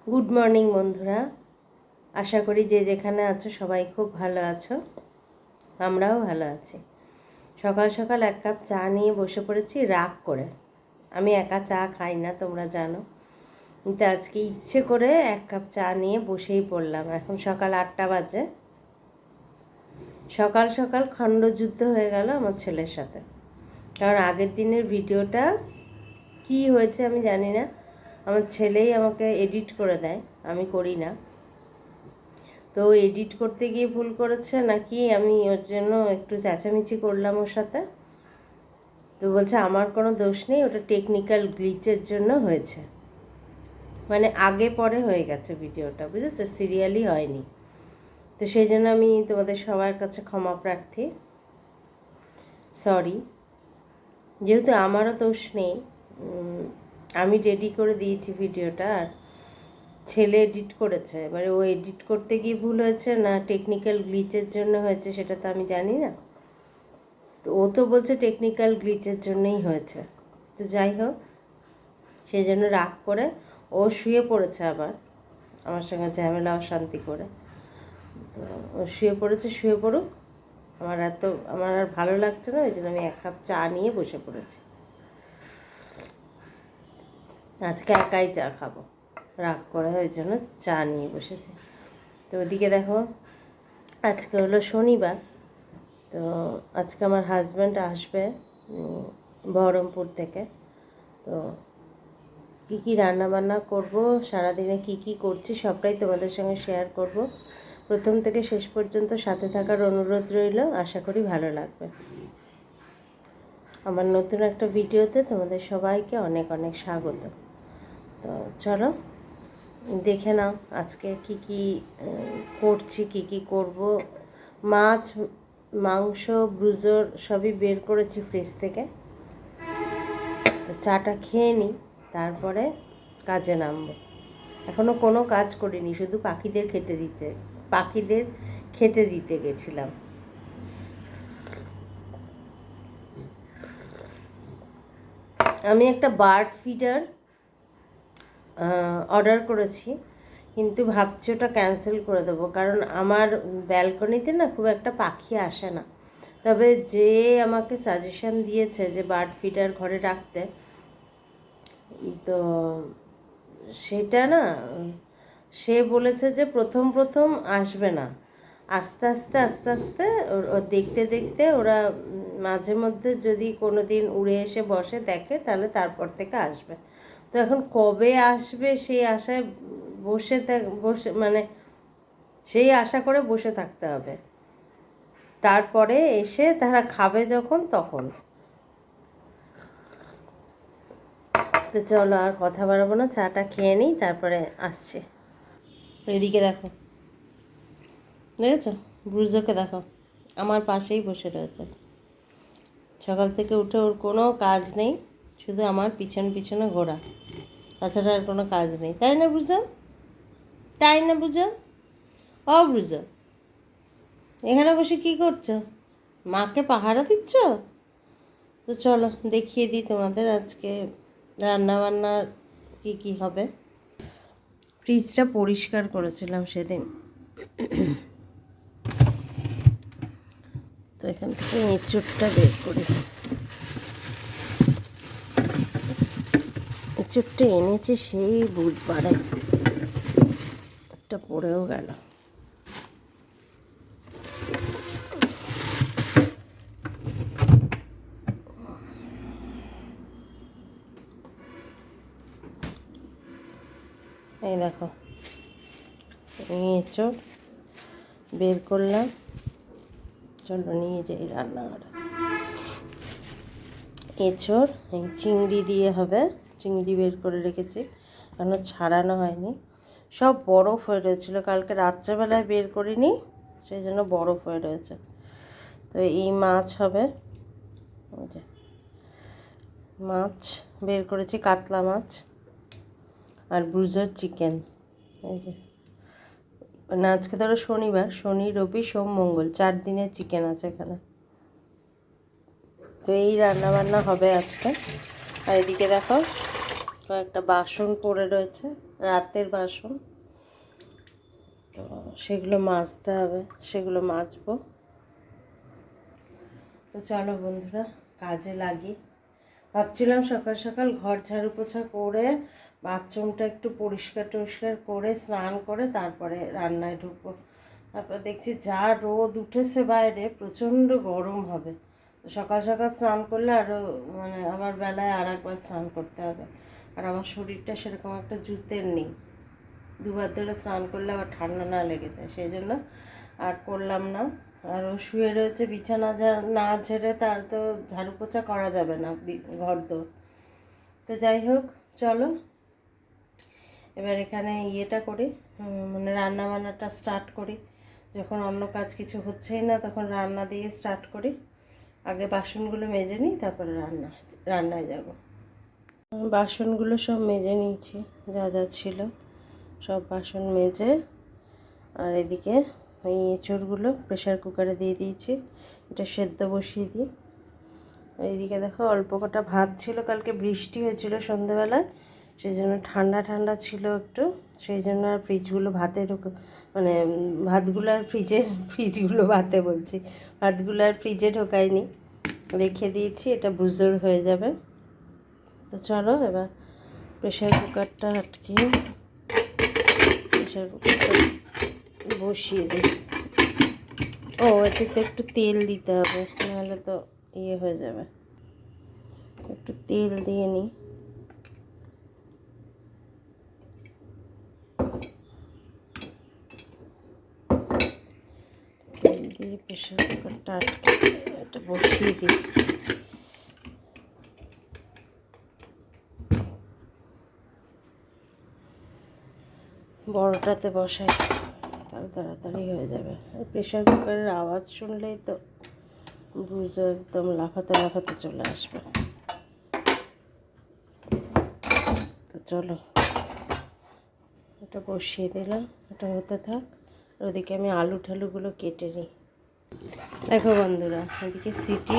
Good morning বন্ধুরা, আশা করি যে যেখানে আছো সবাই খুব ভালো আছো। আমরাও ভালো আছি। সকাল সকাল এক কাপ চা নিয়ে বসে পড়েছি রাগ করে। আমি একা চা খাই না, তোমরা জানো, কিন্তু আজকে ইচ্ছে করে এক কাপ চা নিয়ে বসেই পড়লাম। এখন সকাল 8টা বাজে। সকাল সকাল খণ্ডযুদ্ধ হয়ে গেল আমার ছেলের সাথে। কারণ আগের দিনের ভিডিওটা কি হয়েছে আমি জানি না, আমার ছেলেই আমাকে এডিট করে দেয়, আমি করি না। তো এডিট করতে গিয়ে ভুল করেছে নাকি, আমি ওর জন্য একটু চেঁচামেচি করলাম ওর সাথে। তো বলছে আমার কোনো দোষ নেই, ওটা টেকনিক্যাল গ্লিচের জন্য হয়েছে। মানে আগে পরে হয়ে গেছে ভিডিওটা, বুঝেছো, সিরিয়ালি হয়নি। তো সেই জন্য আমি তোমাদের সবার কাছে ক্ষমা প্রার্থী, সরি। যেহেতু আমারও দোষ নেই, আমি রেডি করে দিয়েছি ভিডিওটা, আর ছেলে এডিট করেছে। এবারে ও এডিট করতে গিয়ে ভুল হয়েছে না টেকনিক্যাল গ্লিচের জন্য হয়েছে সেটা তো আমি জানি না। তো ও তো বলছে টেকনিক্যাল গ্লিচের জন্যই হয়েছে। তো যাই হোক, সেই জন্য রাগ করে ও শুয়ে পড়েছে, আবার আমার সঙ্গে ঝামেলা অশান্তি করে। তো ও শুয়ে পড়েছে, শুয়ে পড়ুক। আমার আর ভালো লাগছে না, ওই জন্য আমি এক কাপ চা নিয়ে বসে পড়েছি। আজকে একাই চা খাবো, রাগ করে, ওই জন্য চা নিয়ে বসেছি। তো ওদিকে দেখো, আজকে হলো শনিবার। তো আজকে আমার হাজব্যান্ড আসবে বহরমপুর থেকে। তো কী কী রান্নাবান্না করব, সারাদিনে কি কি করছি সবটাই তোমাদের সঙ্গে শেয়ার করব। প্রথম থেকে শেষ পর্যন্ত সাথে থাকার অনুরোধ রইল, আশা করি ভালো লাগবে। আমার নতুন একটা ভিডিওতে তোমাদের সবাইকে অনেক অনেক স্বাগত। তো চলো দেখে নাও আজকে কি কি করছি, কি কি করব। মাছ, মাংস, ব্রুজোর সবই বের করেছি ফ্রিজ থেকে। তো চাটা খেয়ে নিই, তারপরে কাজে নামবো। এখনও কোনো কাজ করিনি, শুধু পাখিদের খেতে দিতে গেছিলাম। আমি একটা বার্ড ফিডার অর্ডার করেছি, কিন্তু ভাবছি ওটা ক্যান্সেল করে দেবো, কারণ আমার ব্যালকনিতে না খুব একটা পাখি আসে না। তবে যে আমাকে সাজেশন দিয়েছে যে বার্ড ফিডার ঘরে রাখতে, তো সেটা না, সে বলেছে যে প্রথম প্রথম আসবে না, আস্তে আস্তে আস্তে আস্তে দেখতে দেখতে ওরা মাঝে মধ্যে যদি কোনো দিন উড়ে এসে বসে দেখে, তাহলে তারপর থেকে আসবে। তো এখন কবে আসবে সেই আশায় বসে মানে সেই আশা করে বসে থাকতে হবে। তারপরে এসে তারা খাবে যখন তখন। তো চলো আর কথা বাড়াবো না, চাটা খেয়ে নিই, তারপরে আসছে। এদিকে দেখো, দেখেছো, ব্রুজোকে দেখো আমার পাশেই বসে রয়েছে। সকাল থেকে উঠে ওর কোনো কাজ নেই, শুধু আমার পিছন পিছনে ঘোরা, তাছাড়া আর কোনো কাজ নেই। তাই না ব্রুজো? তাই না ব্রুজো? ও ব্রুজো, এখানে বসে কি করছো? মাকে পাহারা দিচ্ছ? তো চলো দেখিয়ে দিই তোমাদের আজকে রান্নাবান্না কি কি হবে। ফ্রিজটা পরিষ্কার করেছিলাম সেদিন, তো এখান থেকে এঁচোড়টা বের করি। এঁচোড়টা এনেছি সেই বুধবারে, একটা পড়েও গেল। এই দেখো, এঁচোড় বের করলাম, চলো নিয়ে যাই রান্নাঘরে। এঁচোড় এই চিংড়ি দিয়ে হবে, চিংড়ি বের করে রেখেছি, কেন ছাড়ানো হয়নি, সব বরফ হয়ে রয়েছিলো, কালকে রাত্রেবেলায় বের করিনি, সেই জন্য বরফ হয়ে রয়েছে। তো এই মাছ হবে, মাছ বের করেছি, কাতলা মাছ আর ব্রুজার চিকেন। এই যে না, আজকে ধরো শনিবার, শনি রবি সোম মঙ্গল 4 দিনের চিকেন আছে এখানে। তো এই রান্নাবান্না হবে আজকে। আর এদিকে দেখো কয়েকটা বাসন পড়ে রয়েছে, রাতের বাসন, তো সেগুলো মাজতে হবে, সেগুলো মাজবো। তো চলো বন্ধুরা কাজে লাগি। ভাবছিলাম সকাল সকাল ঘর ঝাড়ু পোছা করে বাথরুমটা একটু পরিষ্কার টরিষ্কার করে স্নান করে তারপরে রান্নায় ঢুকবো। তারপর দেখছি যা রোদ উঠেছে বাইরে, প্রচণ্ড গরম হবে। তো সকাল সকাল স্নান করলে আরও মানে আবার বেলায় আর একবার স্নান করতে হবে। আর আমার শরীরটা সেরকম একটা জুতের নেই, দুবার ধরে স্নান করলে আবার ঠান্ডা না লেগে যায়, সেই জন্য আর করলাম না। আর ও শুয়ে রয়েছে বিছানা না ঝেড়ে, তার তো ঝাড়ু পোছা করা যাবে না ঘর দোর। তো যাই হোক চলো এবার এখানে ইয়েটা করি, মানে রান্না বান্নাটা স্টার্ট করি। যখন অন্য কাজ কিছু হচ্ছেই না তখন রান্না দিয়ে স্টার্ট করি। আগে বাসনগুলো মেজে নিই, তারপরে রান্নায় যাব। বাসনগুলো সব মেজে নিয়েছি, যা যা ছিল সব বাসন মেজে। আর এদিকে এই এঁচড়গুলো প্রেশার কুকারে দিয়ে দিয়েছি, এটা সেদ্ধ বসিয়ে দিই। আর এদিকে দেখো অল্প কটা ভাত ছিল, কালকে বৃষ্টি হয়েছিল সন্ধ্যেবেলায়, সেই জন্য ঠান্ডা ঠান্ডা ছিল একটু, সেই জন্য আর ফ্রিজগুলো ভাতে মানে ভাতগুলো আর ফ্রিজগুলো ভাতে বলছি, ভাতগুলো আর ফ্রিজে ঢোকায়নি, রেখে দিয়েছি। এটা বুঝোর হয়ে যাবে। তো চলো এবার প্রেশার কুকারটা আটকিয়ে প্রেশার কুকারটা বসিয়ে দিই। ও এতে তো একটু তেল দিতে হবে, নাহলে তো ইয়ে হয়ে যাবে। একটু তেল দিয়ে নিই। তেল দিয়ে প্রেশার কুকারটা আটকে এটা বসিয়ে দিই। বড়টাতে বসাই, তাহলে তাড়াতাড়ি হয়ে যাবে। আর প্রেশার কুকারের আওয়াজ শুনলেই তো বুঝো একদম লাফাতে লাফাতে চলে আসবে। তো চলো এটা বসিয়ে দিলাম, এটা হতে থাক। আর ওদিকে আমি আলু ঠালুগুলো কেটে নিই। দেখো বন্ধুরা এদিকে সিটি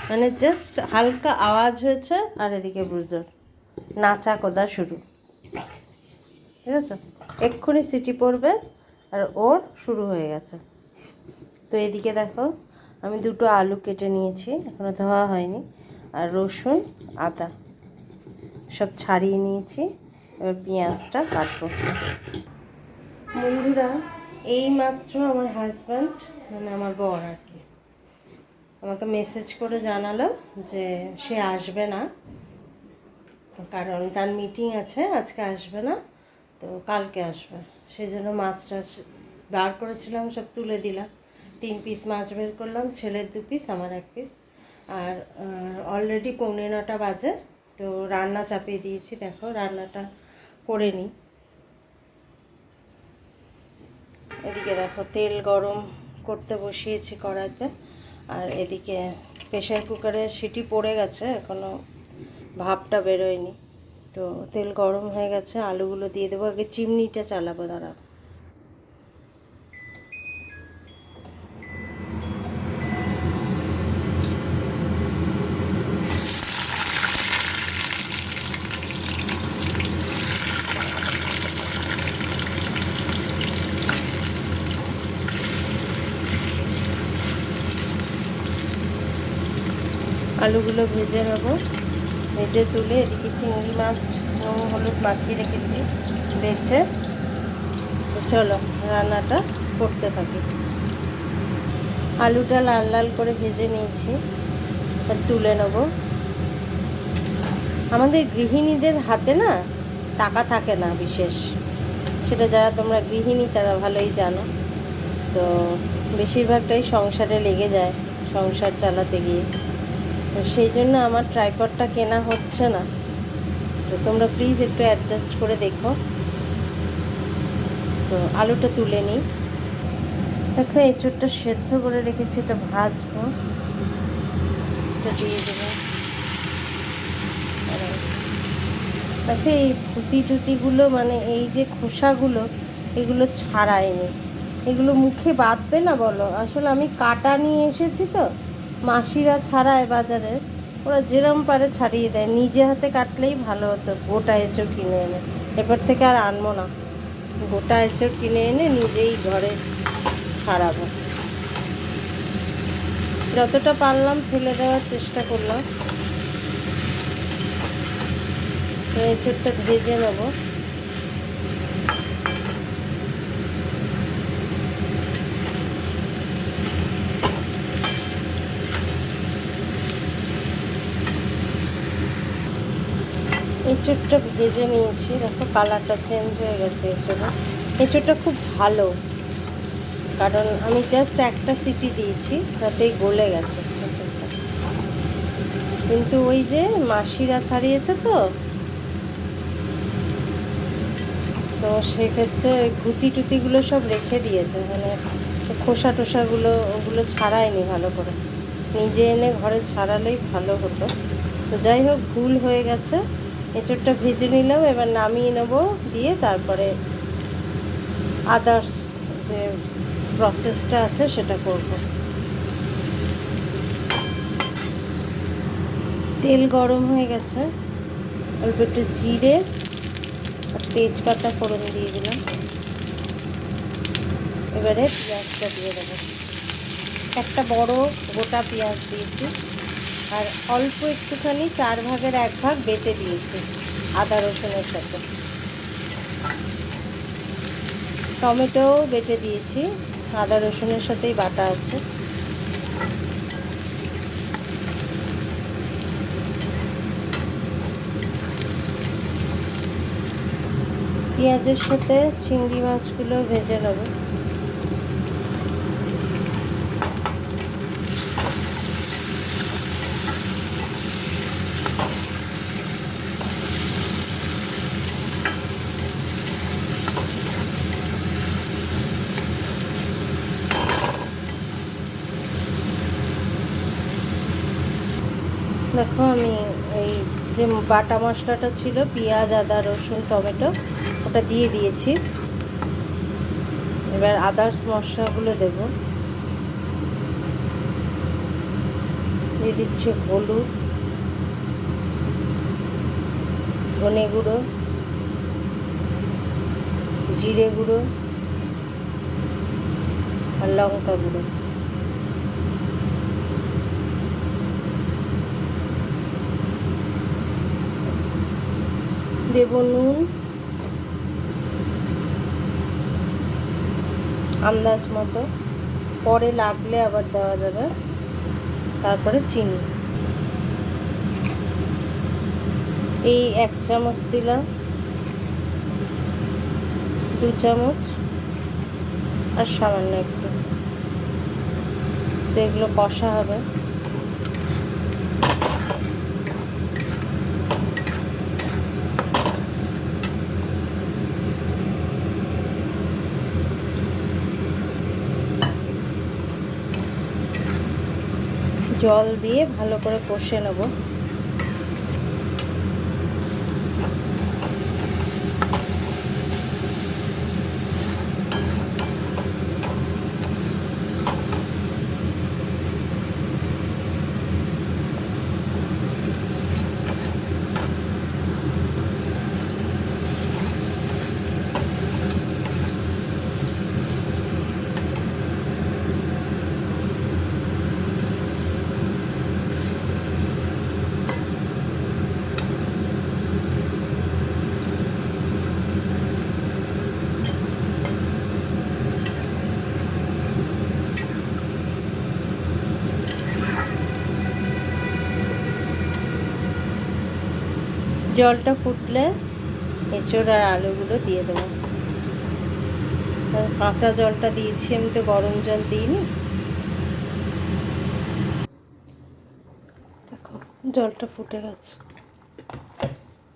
মানে জাস্ট হালকা আওয়াজ হয়েছে, আর এদিকে বুঝোর নাচা কোদা শুরু, ঠিক আছে? এক্ষুনি সিটি পড়বে আর ওর শুরু হয়ে গেছে। তো এদিকে দেখো আমি দুটো আলু কেটে নিয়েছি, এখনও ধোয়া হয়নি, আর রসুন আদা সব ছাড়িয়ে নিয়েছি। এবার পেঁয়াজটা কাটবো। বন্ধুরা এইমাত্র আমার হাজব্যান্ড মানে আমার বর আর কি আমাকে মেসেজ করে জানালো যে সে আসবে না, কারণ তার মিটিং আছে, আজকে আসবে না, তো কালকে আসবে। সেই জন্য মাছ টাছ বার করেছিলাম, সব তুলে দিলাম। 3 পিস মাছ বের করলাম, ছেলের 2 পিস, আমার 1 পিস। আর অলরেডি 8:45 বাজে, তো রান্না চাপিয়ে দিয়েছি। দেখো রান্নাটা করে নিই। এদিকে দেখো তেল গরম করতে বসিয়েছি কড়াইতে, আর এদিকে প্রেশার কুকারে সিটি পড়ে গেছে, এখনও ভাপটা বেরোয়নি। তো তেল গরম হয়ে গেছে, আলুগুলো দিয়ে দেবো। আগে চিমনিটা চালাবো, দাঁড়াও। আলুগুলো ভেজে নেবো, ভেজে তুলে এদিকে চিংড়ি মাছ নুন হলুদ মাখিয়ে রেখেছি বেছে। তো চলো রান্নাটা করতে থাকি। আলুটা লাল লাল করে ভেজে নিয়েছি, আর তুলে নেব। আমাদের গৃহিণীদের হাতে না টাকা থাকে না বিশেষ, সেটা যারা তোমরা গৃহিণী তারা ভালোই জানো। তো বেশিরভাগটাই সংসারে লেগে যায় সংসার চালাতে গিয়ে, তো সেই জন্য আমার ট্রাইপডটা কেনা হচ্ছে না। তো তোমরা প্লিজ একটু অ্যাডজাস্ট করে দেখো। তো আলুটা তুলে নিই। দেখো এঁচোড়টা সেদ্ধ করে রেখেছি, এটা ভাজবো, এটা দিয়ে দেবো। দেখো এই টুতিগুলো মানে এই যে খোসাগুলো এগুলো ছাড়ায়নি, এগুলো মুখে বাঁধবে না বলো? আসলে আমি কাটা নিয়ে এসেছি, তো মাসিরা ছাড়ায় বাজারে, ওরা যেরম পারে ছাড়িয়ে দেয়, নিজে হাতে কাটলেই ভালো হতো। গোটা এঁচড় কিনে এনে, এরপর থেকে আর আনবো না। গোটা এঁচড় কিনে এনে নিজেই ঘরে ছাড়াবো। যতটা পারলাম ফেলে দেওয়ার চেষ্টা করলাম। এঁচড়টা ভেজে নেবো। এঁচড়টা ভেজে নিয়েছি, দেখো কালারটা চেঞ্জ হয়ে গেছে এঁচড়ে। এঁচড়টা খুব ভালো, কারণ আমি জাস্ট একটা সিটি দিয়েছি, তাতেই গলে গেছে এঁচড়টা। কিন্তু ওই যে মাসিরা ছাড়িয়েছে তো সেক্ষেত্রে ওই ঘুতি টুতিগুলো সব রেখে দিয়েছে, মানে খোসা টোসাগুলো ওগুলো ছাড়ায়নি ভালো করে। নিজে এনে ঘরে ছাড়ালেই ভালো হতো। তো যাই হোক, ভুল হয়ে গেছে। এঁচড়টা ভেজে নিলাম, এবার নামিয়ে নেবো, দিয়ে তারপরে আদার্স যে প্রসেসটা আছে সেটা করব। তেল গরম হয়ে গেছে, অল্প একটু জিরে আর তেজপাতা ফোড়ন দিয়ে দিলাম। এবারে পেঁয়াজটা দিয়ে দেবো। একটা বড় গোটা পেঁয়াজ দিয়েছি, আর অল্প একটুখানি 1/4 বেটে দিয়েছি আদা রসুনের সাথে। টমেটোও বেটে দিয়েছি, আদা রসুনের সাথেই বাটা আছে। পেঁয়াজের সাথে চিংড়ি মাছগুলো ভেজে নেব। দেখো আমি এই যে বাটা মশলাটা ছিল, পেঁয়াজ আদা রসুন টমেটো, ওটা দিয়ে দিয়েছি। এবার আদার্স মশলাগুলো দেব। দিয়ে দিচ্ছি হলুদ, ধনে গুঁড়ো, জিরে গুঁড়ো আর লঙ্কা গুঁড়ো। দেব নুন আন্দাজ মতো, পরে লাগলে আবার দেওয়া যাবে। তারপরে চিনি, এই 1 চামচ দিলাম, 2 চামচ আর সামান্য একটু। তো এগুলো কষা হবে। জল দিয়ে ভালো করে কষে নেব। জলটা ফুটলে এঁচড় আর আলুগুলো দিয়ে দেবো। কাঁচা জলটা দিয়েছি, আমি তো গরম জল দিইনি। দেখো জলটা ফুটে গেছে।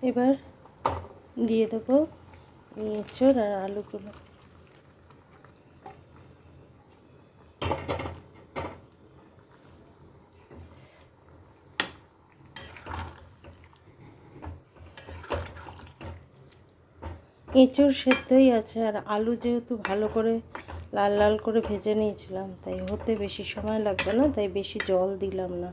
এবার দিয়ে দেবো এঁচড় আর আলুগুলো। এঁচড় সেদ্ধই আছে, আর আলু যেহেতু ভালো করে লাল লাল করে ভেজে নিয়েছিলাম, তাই হতে বেশি সময় লাগবে না, তাই বেশি জল দিলাম না।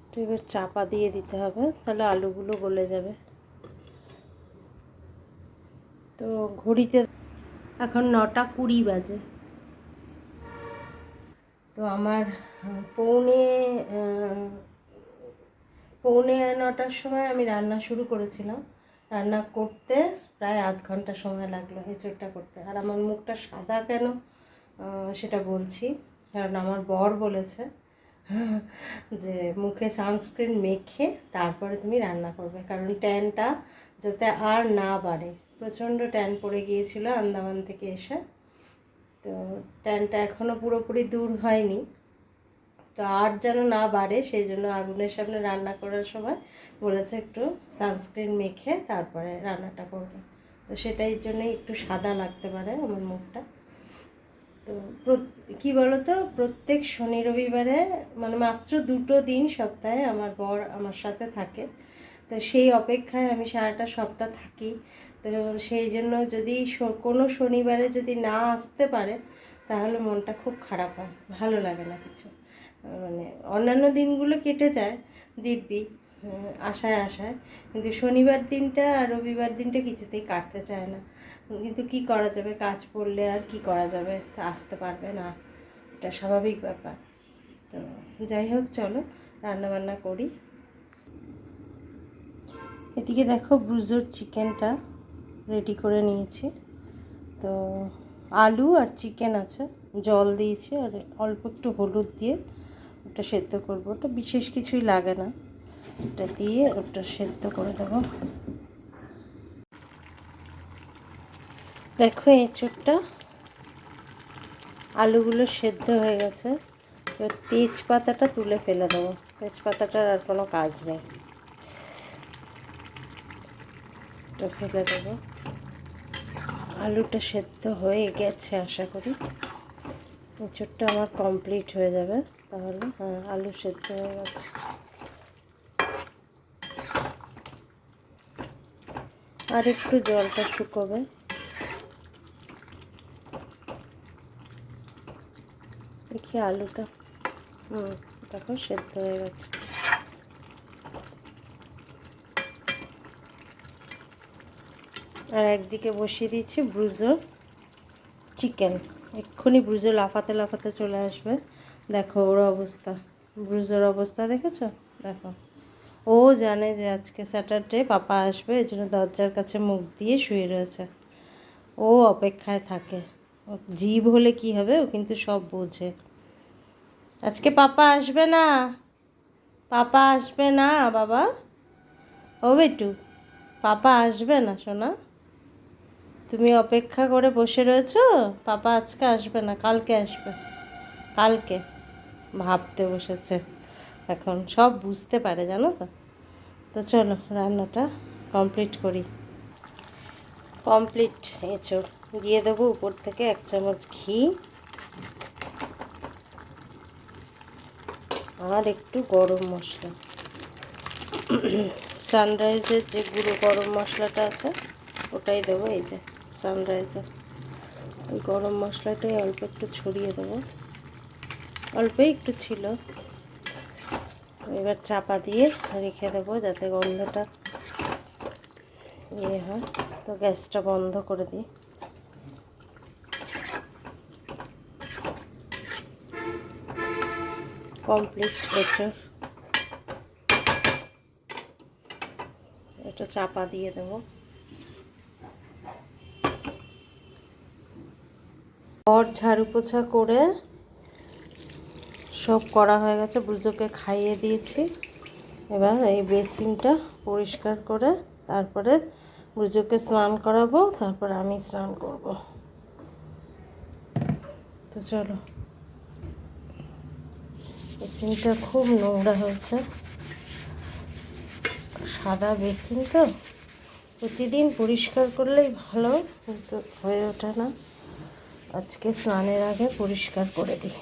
তো এবার চাপা দিয়ে দিতে হবে, তাহলে আলুগুলো গলে যাবে। তো ঘড়িতে এখন 9:20 বাজে। তো আমার পৌনে 9টার সময় আমি রান্না শুরু করেছিলাম। রান্না করতে প্রায় আধ ঘন্টা সময় লাগলো এঁচোড়টা করতে। আর আমার মুখটা সাদা কেন সেটা বলছি, কারণ আমার বর বলেছে যে মুখে সানস্ক্রিন মেখে তারপরে তুমি রান্না করবে, কারণ ট্যানটা যাতে আর না বাড়ে। প্রচণ্ড ট্যান পড়ে গিয়েছিল আন্দামান থেকে এসে, তো ট্যানটা এখনও পুরোপুরি দূর হয়নি। তো আর যেন না বাড়ে সেই জন্য আগুনের সামনে রান্না করার সময় বলেছে একটু সানস্ক্রিন মেখে তারপরে রান্নাটা করবে। তো সেটাই জন্যই একটু সাদা লাগতে পারে আমার মুখটা। তো কী বলো তো, প্রত্যেক শনি রবিবারে মানে মাত্র 2টো দিন সপ্তাহে আমার বর আমার সাথে থাকে। তো সেই অপেক্ষায় আমি সারাটা সপ্তাহ থাকি। তো সেই জন্য যদি কোনো শনিবারে যদি না আসতে পারে তাহলে মনটা খুব খারাপ হয়, ভালো লাগে না কিছু। মানে অন্যান্য দিনগুলো কেটে যায় দিব্যি আশায়, কিন্তু শনিবার দিনটা আর রবিবার দিনটা কিছুতেই কাটতে চায় না। কিন্তু কি করা যাবে, কাজ পড়লে আর কি করা যাবে, তা আসতে পারবে না, এটা স্বাভাবিক ব্যাপার। তো যাই হোক, চলো রান্নাবান্না করি। এদিকে দেখো ব্রুজোর চিকেনটা রেডি করে নিয়েছি। তো আলু আর চিকেন আছে, জল দিয়েছি আর অল্প একটু হলুদ দিয়ে ওটা সেদ্ধ করবো। ওটা বিশেষ কিছুই লাগে না, ওটা দিয়ে ওটা সেদ্ধ করে দেবো। দেখো এঁচোড়টা আলুগুলো সেদ্ধ হয়ে গেছে। এবার তেজপাতাটা তুলে ফেলে দেবো, তেজপাতাটার আর কোনো কাজ নেই, ওটা ফেলে দেবো। আলুটা সেদ্ধ হয়ে গেছে আশা করি, এঁচোড়টা আমার কমপ্লিট হয়ে যাবে তাহলে। হ্যাঁ, আলু সেদ্ধ হয়ে গেছে। আর একটু জলটা শুকোবে। দেখি আলুটা, দেখো সেদ্ধ হয়ে গেছে। আর একদিকে বসিয়ে দিয়েছি ব্রুজো চিকেন। এক্ষুনি ব্রুজো লাফাতে লাফাতে চলে আসবে। দেখো ওর অবস্থা, ব্রুজোর অবস্থা দেখেছো? দেখো, ও জানে যে আজকে স্যাটারডে পাপা আসবে, এই জন্য দরজার কাছে মুখ দিয়ে শুয়ে রয়েছে। ও অপেক্ষায় থাকে। ও জীব হলে কি হবে, ও কিন্তু সব বোঝে। আজকে পাপা আসবে না, পাপা আসবে না বাবা, ও বেটু, পাপা আসবে না সোনা, তুমি অপেক্ষা করে বসে রয়েছো। পাপা আজকে আসবে না, কালকে আসবে, কালকে। ভাবতে বসেছে, এখন সব বুঝতে পারে জানো তো। তো চলো রান্নাটা কমপ্লিট করি। কমপ্লিট এঁচোড় দিয়ে দেবো উপর থেকে 1 চামচ ঘি আর একটু গরম মশলা। সানরাইজের যে গুঁড়ো গরম মশলাটা আছে ওটাই দেবো। এই যে সানরাইজের ওই গরম মশলাটাই অল্প একটু ছড়িয়ে দেবো, অল্পই একটু ছিল। এবার চাপা দিয়ে রেখে দেবো যাতে গন্ধটা ইয়ে হয়। তো গ্যাসটা বন্ধ করে দিই। কমপ্লিট এঁচোড়, এটা চাপা দিয়ে দেবো। ঘর ঝাড়ু পোছা করে সব করা হয়ে গেছে, ব্রুজোকে খাইয়ে দিয়েছি। এবার এই বেসিনটা পরিষ্কার করে তারপরে ব্রুজোকে স্নান করাবো, তারপর আমি স্নান করব। তো চলো, বেসিনটা খুব নোংরা হয়েছে, সাদা বেসিন তো প্রতিদিন পরিষ্কার করলেই ভালো, কিন্তু হয়ে ওঠে না। আজকে স্নানের আগে পরিষ্কার করে দিই।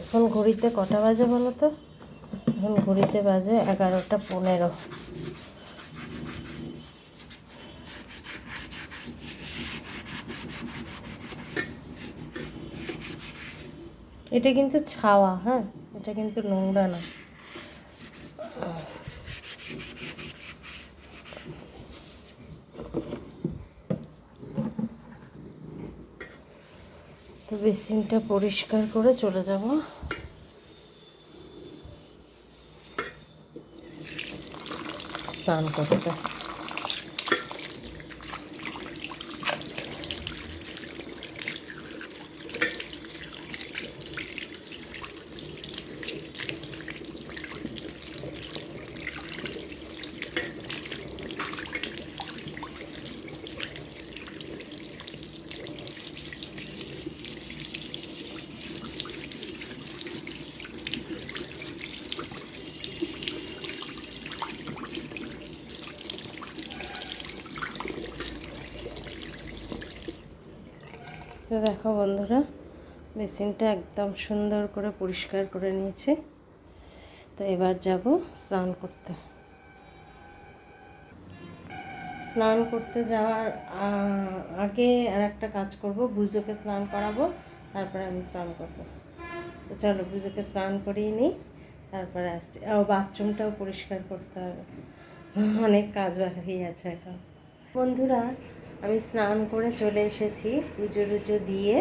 এখন ঘড়িতে কটা বাজে বলো তো? এখন ঘড়িতে বাজে 11:15। এটা কিন্তু ছাওয়া, হ্যাঁ, এটা কিন্তু নোংরা না। তো বেসিনটা পরিষ্কার করে চলে যাব। স্নান করতে। তো দেখো বন্ধুরা, বেসিনটা একদম সুন্দর করে পরিষ্কার করে নিয়েছি। তো এবার যাব স্নান করতে। স্নান করতে যাওয়ার আগে আর একটা কাজ করব, বুজোকে স্নান করাবো, তারপরে আমি স্নান করব। তো চলো বুজোকে স্নান করিয়ে নিই, তারপরে আসছি। বাথরুমটাও পরিষ্কার করতে হবে, অনেক কাজ বাকি আছে এখন। বন্ধুরা, আমি স্নান করে চলে এসেছি, পুজো টুজো দিয়ে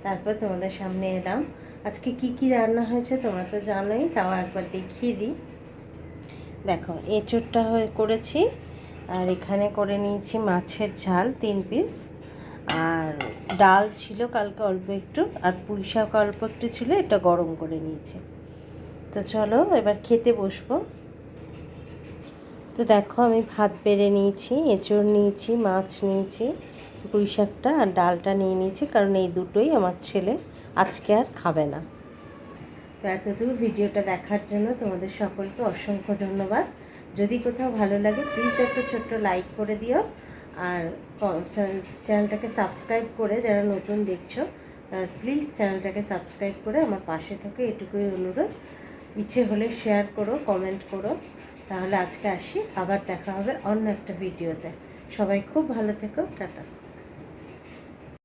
তারপর তোমাদের সামনে এলাম। আজকে কি কি রান্না হয়েছে তোমরা তো জানোই, তাও একবার দেখিয়ে দিই। দেখো, এঁচোড়টা করেছি, আর এখানে করে নিয়েছি মাছের ঝাল 3 পিস, আর ডাল ছিল কালকে অল্প একটু, আর পুঁই শাক অল্প একটু ছিল, এটা গরম করে নিয়েছি। তো চলো এবার খেতে বসবো। তো দেখো, আমি ভাত বেড়ে নিয়েছি, এঁচোড় নিয়েছি, মাছ নিয়েছি, পুঁই শাকটা আর ডালটা নিয়ে নিয়েছি, কারণ এই দুটোই আমার ছেলে আজকে আর খাবে না। তো এতদূর ভিডিওটা দেখার জন্য তোমাদের সকলকে অসংখ্য ধন্যবাদ। যদি কোথাও ভালো লাগে প্লিজ একটা ছোট্ট লাইক করে দিও, আর চ্যানেলটাকে সাবস্ক্রাইব করে, যারা নতুন দেখছো তারা প্লিজ চ্যানেলটাকে সাবস্ক্রাইব করে আমার পাশে থেকে এটুকুই অনুরোধ। ইচ্ছে হলে শেয়ার করো, কমেন্ট করো। তাহলে আজকে আসি, আবার দেখা হবে অন্য একটা ভিডিওতে। সবাই খুব ভালো থেকো, টাটা।